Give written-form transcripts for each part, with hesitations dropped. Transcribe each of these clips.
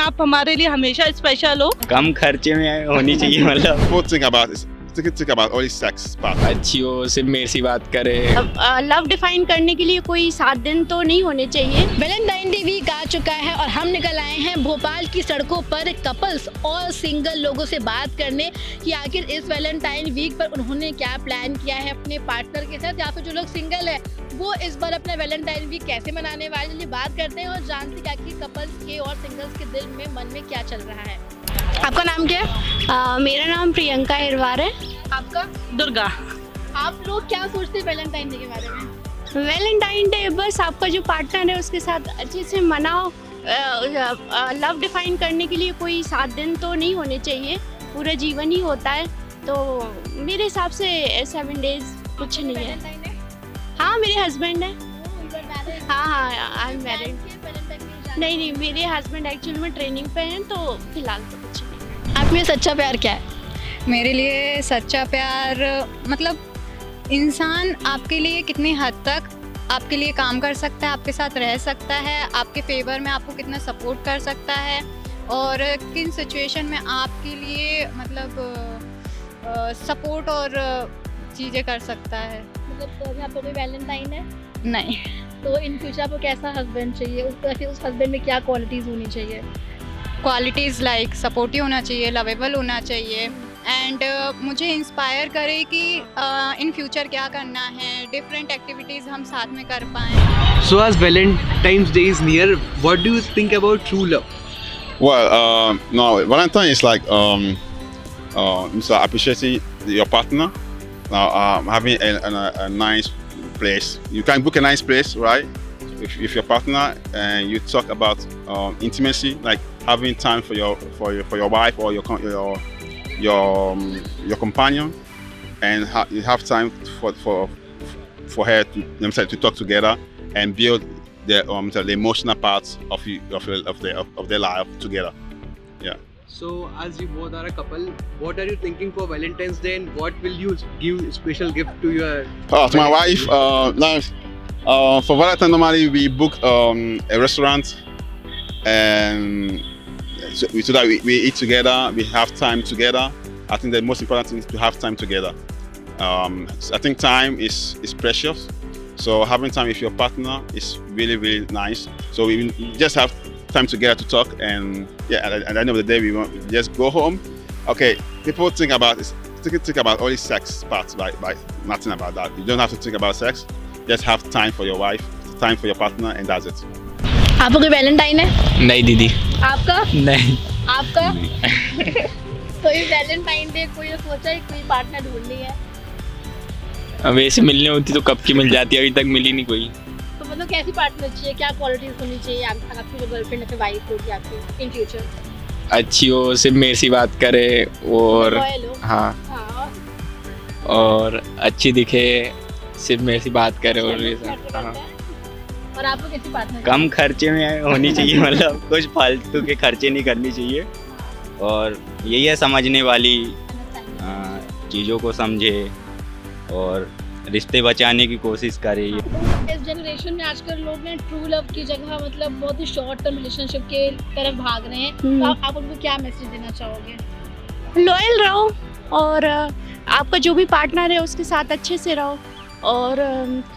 आप हमारे लिए हमेशा स्पेशल हो। कम खर्चे में होनी चाहिए मतलब People think about only sex part. अच्छी हो, सिर्फ मेरे से बात करे। लव डिफाइन करने के लिए कोई 7 दिन तो नहीं होने चाहिए। वैलेंटाइन डे वीक आ चुका है और हम निकल आए हैं भोपाल की सड़कों पर कपल्स और सिंगल लोगों से बात करने कि आखिर इस वैलेंटाइन वीक पर उन्होंने क्या प्लान किया है अपने पार्टनर के साथ, या फिर जो लोग सिंगल है वो इस बार अपना वैलेंटाइन वीक कैसे मनाने वाले हैं। बात करते हैं और जानते हैं कि आखिर कपल्स के और सिंगल्स के दिल में मन में क्या चल रहा है। आपका नाम क्या है? मेरा नाम प्रियंका हिरवार है। आपका? दुर्गा। आप लोग क्या सोचते हैं वैलेंटाइन डे के बारे में? वैलेंटाइन डे बस आपका जो पार्टनर है उसके साथ अच्छे से मनाओ। लव डिफाइन करने के लिए कोई 7 दिन तो नहीं होने चाहिए, पूरा जीवन ही होता है। तो मेरे हिसाब से 7 डेज कुछ नहीं है। वैलेंटाइन है? हाँ, मेरे हस्बैंड है। हाँ, आई एम मैरिड। नहीं, मेरे हस्बैंड एक्चुअली में ट्रेनिंग पे हैं, तो फिलहाल तो कुछ नहीं। आप में सच्चा प्यार क्या है? मेरे लिए सच्चा प्यार मतलब इंसान आपके लिए कितनी हद तक आपके लिए काम कर सकता है, आपके साथ रह सकता है, आपके फेवर में आपको कितना सपोर्ट कर सकता है और किन सिचुएशन में आपके लिए मतलब सपोर्ट और चीज़ें कर सकता है। मतलब यहाँ पे कोई वैलेंटाइन है नहीं, तो इन फ्यूचर आपको कैसा हस्बैंड चाहिए, उस हस्बैंड में क्या क्वालिटीज़ होनी चाहिए? क्वालिटीज़ लाइक सपोर्टिव होना चाहिए, लवेबल होना चाहिए एंड मुझे इंस्पायर करे कि इन फ्यूचर क्या करना है, डिफरेंट एक्टिविटीज़ हम साथ में कर पाएँ। So as Valentine's Day is near, what do you think about true love? Well, no, Valentine is like so appreciating your partner. Having a nice place. You can book a nice place, right? If your partner and you talk about intimacy, like having time for your wife or your companion, and you have time for her to talk together and build the emotional parts of their life together. Yeah. So as you both are a couple, what are you thinking for Valentine's Day and what will you give special gift to your To my wife, for Valentine normally we book a restaurant and so that we eat together, we have time together. I think the most important thing is to have time together. I think time is precious, so having time with your partner is really nice. So we just have time together to talk, and at the end of the day we just go home. Okay, people think about only sex parts, like nothing about that. You don't have to think about sex. Just have time for your wife, time for your partner, and that's it. आपको कोई Valentine है? नहीं दीदी। आपका? नहीं। आपका? तो ये वैलेंटाइन डे कोई सोचा है कोई पार्टनर ढूंढनी है? अब ऐसे मिलनी होती तो कब की मिल जाती, अभी तक मिली नहीं कोई। तो मतलब कैसी पार्टनर चाहिए, क्या क्वालिटीज होनी चाहिए आपकी जो गर्लफ्रेंड या फिर वाइफ होगी आपकी इन फ्यूचर? अच्छी हो, सिर्फ मेरे से बात करे और लॉयल हो? हाँ, हाँ। और अच्छी दिखे, सिर्फ मेरे से बात करे और ये सब। हाँ। और आपको कैसी पार्टनर? कम खर्चे में होनी चाहिए मतलब कुछ फालतू के खर्चे नहीं करनी चाहिए और यही है समझने वाली, चीज़ों को समझे और रिश्ते बचाने की कोशिश करे। इस जनरेशन में आजकल लोग ने ट्रू लव की जगह मतलब बहुत ही शॉर्ट टर्म रिलेशनशिप के तरफ भाग रहे हैं, तो आप उनको क्या मैसेज देना चाहोगे? लॉयल रहो और आपका जो भी पार्टनर है उसके साथ अच्छे से रहो और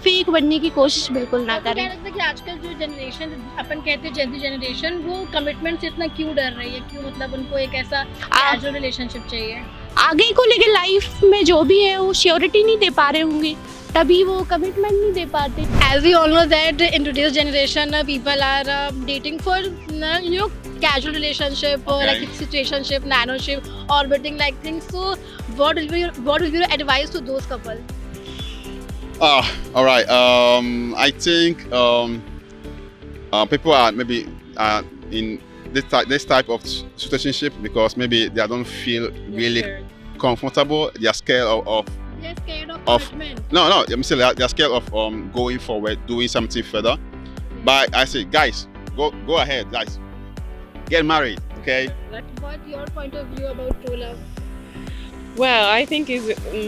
फेक बनने की कोशिश बिल्कुल ना करें। क्या लगता है कि आजकल जो जनरेशन अपन कहते हैं जेन जनरेशन, वो कमिटमेंट से इतना क्यों डर रही है? क्यों मतलब उनको एक ऐसा कैजुअल रिलेशनशिप चाहिए? आगे को लेके लाइफ में जो भी है वो श्योरिटी नहीं दे पा रहे होंगे, तभी वो कमिटमेंट नहीं दे पाते। As we all know that in today's generation people are dating for casual relationship or like situationship, nanoship, orbiting like things. So what will be your advice to those couples? All right. I think people are maybe in this type of situationship because maybe they don't feel really comfortable. They are scared of They're scared of commitment. No, I'm saying they're scared of going forward, doing something further. But I say, guys, go ahead, guys, get married, okay? What's your point of view about true love? Well, I think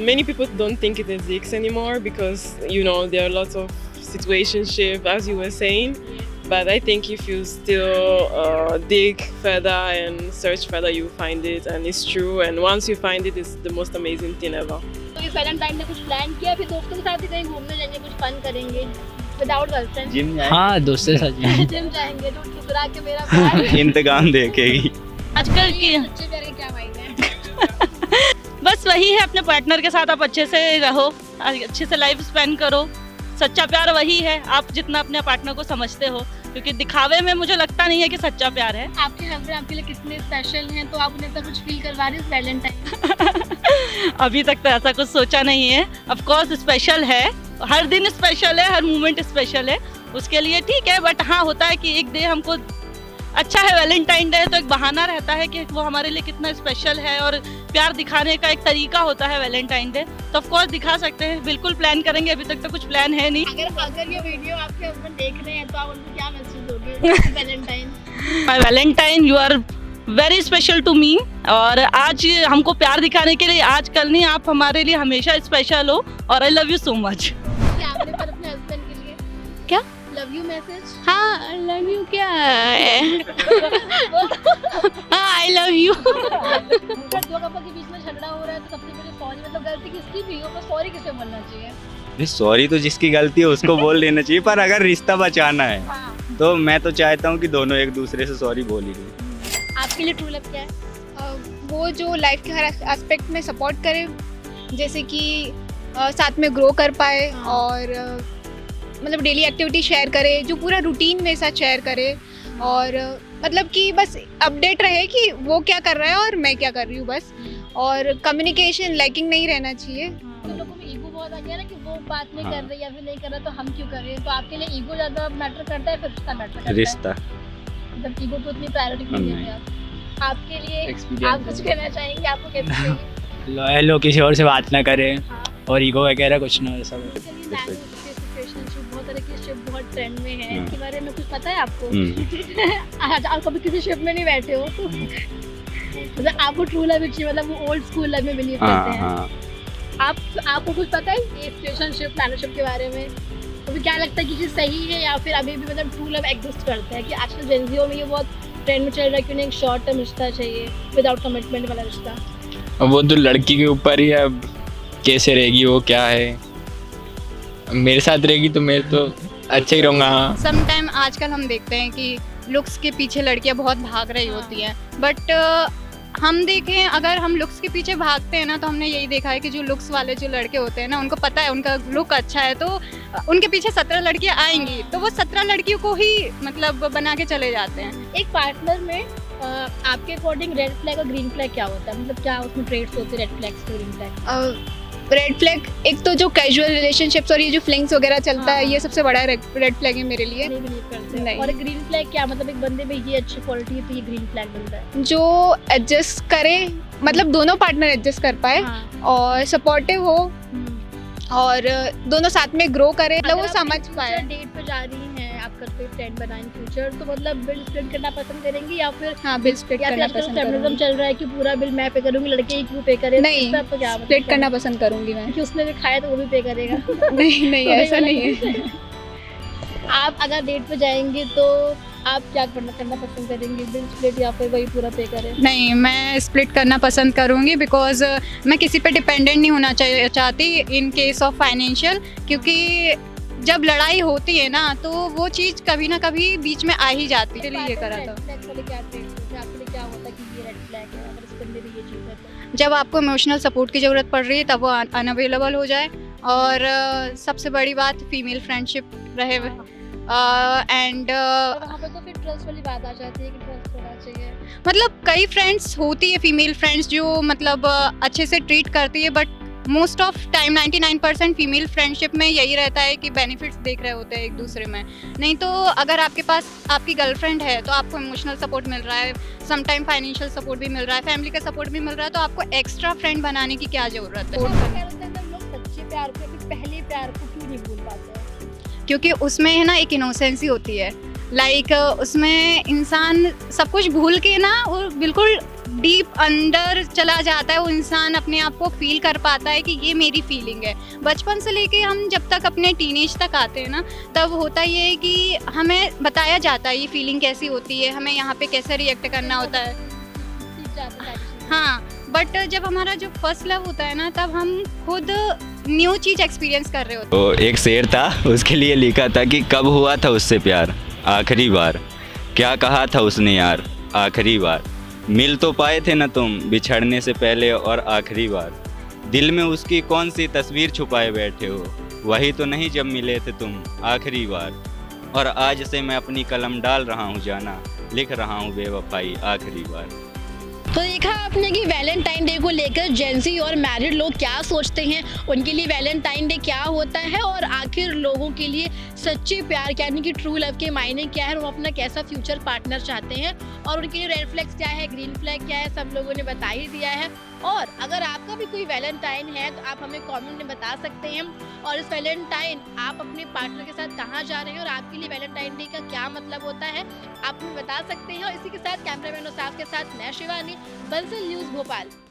many people don't think it exists anymore because there are lots of situationship, as you were saying. But I think if you still dig further and search further, you find it, and it's true. And once you find it, it's the most amazing thing ever. तो इस Valentine ने कुछ plan किया, फिर दोस्तों के साथ ही कहीं घूमने जाएंगे, कुछ फन करेंगे विदाउट गर्लफ्रेंड? जिम जाए, हाँ दोस्तों के साथ जाएंगे। जिम जाएंगे तो ठुकरा के मेरा प्यार। इंतकाम देखेगी। आजकल की सच्चे प्यार के क्या मायने हैं? बस वही है, अपने पार्टनर के साथ आप अच्छे से रहो, अच्छे से लाइफ स्पेंड करो। सच्चा प्यार वही है, आप जितना अपने पार्टनर को समझते हो, क्योंकि दिखावे में मुझे लगता नहीं है कि सच्चा प्यार है। आपके हस्बैंड आपके लिए कितने स्पेशल हैं, तो आप उन्हें तक कुछ फील करवा रहे हैं वैलेंटाइन? अभी तक तो ऐसा कुछ सोचा नहीं है। ऑफ कोर्स स्पेशल है, हर दिन स्पेशल है, हर मोमेंट स्पेशल है, उसके लिए ठीक है। बट हाँ, होता है कि एक डे हमको अच्छा है, वैलेंटाइन डे तो एक बहाना रहता है कि वो हमारे लिए कितना स्पेशल है, और प्यार दिखाने का एक तरीका होता है वैलेंटाइन डे, तो ऑफ कोर्स दिखा सकते हैं, बिल्कुल प्लान करेंगे। अभी तक तो कुछ प्लान है नहीं। अगर ये वीडियो आपके हस्बैंड देख रहे हैं तो आप उनको क्या मैसेज दोगे Valentine? My Valentine, you are very special to me, और आज हमको प्यार दिखाने के लिए, आज कल नहीं, आप हमारे लिए हमेशा स्पेशल हो, और I love you so much. क्या आपने पर अपने हस्बैंड के लिए क्या लव यू मैसेज? हाँ, लव यू क्या है? हाँ, आई लव यू। अगर दो कपल के बीच में झगड़ा हो रहा है तो सबसे पहले सॉरी, मतलब गलती किसकी भी हो, पर सॉरी किसे बोलना चाहिए? सॉरी तो जिसकी गलती है उसको बोल देना चाहिए, पर अगर रिश्ता बचाना है हाँ। तो मैं तो चाहता हूँ कि दोनों एक दूसरे से सॉरी बोल ही दें। आपके लिए ट्रू लव क्या है? वो जो लाइफ के हर एस्पेक्ट में सपोर्ट करे, जैसे कि साथ में ग्रो कर पाए, और मतलब डेली एक्टिविटी शेयर करे, जो पूरा रूटीन मेरे साथ शेयर करे, और मतलब कि बस अपडेट रहे कि वो क्या कर रहा है और मैं क्या कर रही हूँ बस, और कम्युनिकेशन लैकिंग नहीं रहना चाहिए। तो लोगों में ईगो बहुत आ गया ना कि वो बात नहीं कर रही या फिर नहीं कर रहा तो हम क्यों कर रहे हैं, तो आपके लिए ईगो ज़्यादा मैटर करता है फिर रिश्ता मैटर करता है? रिश्ता मतलब ईगो को उतनी प्रायोरिटी नहीं देते आप। आपके लिए आप कुछ कहना चाहेंगे? आपको कैसे चाहिए? लॉयल हो, किसी और से बात ना करें, और ईगो वगैरह कुछ ना ऐसा। बहुत तरह की शिप बहुत ट्रेंड में है, इसके बारे में कुछ पता है आपको? आज आप कभी किसी शिप में नहीं बैठे हो? मतलब आपको ट्रू लव चाहिए, मतलब वो ओल्ड स्कूल लव में बिलीव करते हैं। आपको कुछ पता है ये सिचुएशनशिप, फ्रेंडशिप के बारे में? तो क्या लगता है कि चीज़ सही है, या फिर अभी भी मतलब ट्रू लव एग्जिस्ट करता है? कि आजकल जेनजियो में ये बहुत ट्रेंड में चल रहा है कि उन्हें एक शॉर्ट टर्म रिश्ता चाहिए, विदाउट कमिटमेंट वाला रिश्ता। वो तो लड़की के ऊपर ही है, अब कैसे रहेगी वो, क्या है। मेरे साथ रहेगी तो मैं तो अच्छा ही रहूँगा। समटाइम आजकल हम देखते हैं कि लुक्स के पीछे लड़कियां बहुत भाग रही होती हैं, बट हम देखें, अगर हम लुक्स के पीछे भागते हैं ना, तो हमने यही देखा है कि जो लुक्स वाले जो लड़के होते हैं ना, उनको पता है उनका लुक अच्छा है, तो उनके पीछे 17 लड़कियां आएंगी, तो वो 17 लड़कियों को ही मतलब बना के चले जाते हैं। एक पार्टनर में आपके अकॉर्डिंग रेड फ्लैग और ग्रीन फ्लैग क्या होता है? मतलब क्या उसमें ट्रेड्स होते हैं रेड फ्लैग्स और ग्रीन फ्लैग? रेड फ्लैग एक तो जो कैजुअल रिलेशनशिप्स और ये जो फ्लिंग्स वगैरह चलता है, ये सबसे बड़ा रेड फ्लैग है मेरे लिए। नहीं बिलीव करते। नहीं। और ग्रीन फ्लैग क्या, मतलब एक बंदे में ये अच्छी क्वालिटी है तो ये ग्रीन फ्लैग बनता है? जो एडजस्ट करे, मतलब दोनों पार्टनर एडजस्ट कर पाए, और सपोर्टिव हो, और दोनों साथ में ग्रो करे, मतलब वो समझ पाए। डेट पे जा रही हैं, आपका कोई फ्रेंड बना इन फ्यूचर, तो मतलब बिल स्प्लिट करना पसंद करेंगे, या फिर हाँ, बिल स्प्लिट करना पसंद फेमिनिज्म करूंगी। चल रहा है कि पूरा बिल मैं पे करूंगी, लड़के ही क्यों पे करें? नहीं, तो क्या स्प्लिट करना पसंद करूंगी मैं। कि उसने भी खाया तो वो भी पे करेगा? नहीं नहीं, ऐसा नहीं है। आप अगर डेट पे जाएंगे तो आप क्या करना पसंद करेंगे, बिल स्प्लिट या फिर वही पूरा पे करें? नहीं, मैं स्प्लिट करना पसंद करूंगी, बिकॉज मैं किसी पे डिपेंडेंट नहीं होना चाहती इन केस ऑफ फाइनेंशियल, क्योंकि जब लड़ाई होती है ना, तो वो चीज़ कभी ना कभी बीच में आ ही जाती है। इसलिए ये करा था। क्या होता है कि ये रेड फ्लैग है, अगर इस बंदे में ये चीज़ है तो? जब आपको इमोशनल सपोर्ट की ज़रूरत पड़ रही है, तब वो अनअवेलेबल हो जाए, और सबसे बड़ी बात फीमेल फ्रेंडशिप रहे, एंड वहाँ पे तो फिर ट्रस्ट वाली बात आ जाती है कि ट्रस्ट होना चाहिए। मतलब कई फ्रेंड्स होती है, फीमेल फ्रेंड्स जो मतलब अच्छे से ट्रीट करती है, but most of time 99% female friendship में यही रहता है कि बेनिफिट्स देख रहे होते हैं एक दूसरे में। नहीं तो अगर आपके पास आपकी गर्लफ्रेंड है तो आपको इमोशनल सपोर्ट मिल रहा है, समटाइम फाइनेंशियल सपोर्ट भी मिल रहा है, फैमिली का सपोर्ट भी मिल रहा है, तो आपको एक्स्ट्रा फ्रेंड बनाने की क्या ज़रूरत है? लोग सच्चे प्यार को, पहले प्यार को क्यों नहीं भूल पाते हैं? क्योंकि उसमें है ना एक इनोसेंसी होती है, लाइक उसमें इंसान सब कुछ भूल के ना वो बिल्कुल डीप अंदर चला जाता है, वो इंसान अपने आप को फील कर पाता है कि ये मेरी फीलिंग है। बचपन से लेके हम जब तक अपने टीनेज तक आते हैं ना, तब होता ये है कि हमें बताया जाता है ये फीलिंग कैसी होती है, हमें यहाँ पे कैसे रिएक्ट करना होता है। हाँ, बट जब हमारा जो फर्स्ट लव होता है ना, तब हम खुद न्यू चीज़ एक्सपीरियंस कर रहे होते हैं। तो एक शेर था, उसके लिए लिखा था कि कब हुआ था उससे प्यार आखिरी बार, क्या कहा था उसने यार आखिरी बार, मिल तो पाए थे ना तुम बिछड़ने से पहले और आखिरी बार, दिल में उसकी कौन सी तस्वीर छुपाए बैठे हो, वही तो नहीं जब मिले थे तुम आखिरी बार, और आज से मैं अपनी कलम डाल रहा हूँ जाना, लिख रहा हूँ बेवफाई आखिरी बार। तो देखा आपने कि वैलेंटाइन डे को लेकर जेंजी और मैरिड लोग क्या सोचते हैं, उनके लिए वैलेंटाइन डे क्या होता है और आखिर लोगों के लिए सच्चे प्यार यानी कि ट्रू लव के मायने क्या है, वो अपना कैसा फ्यूचर पार्टनर चाहते हैं और उनके लिए रेड फ्लैग्स क्या है, ग्रीन फ्लैग क्या है, सब लोगों ने बता ही दिया है। और अगर आपका भी कोई वैलेंटाइन है तो आप हमें कमेंट में बता सकते हैं, और इस वैलेंटाइन आप अपने पार्टनर के साथ कहाँ जा रहे हैं और आपके लिए वैलेंटाइन डे का क्या मतलब होता है, आप हमें बता सकते हैं। और इसी के साथ कैमरामैन और साहब के साथ मैं शिवानी, बंसल न्यूज़ भोपाल।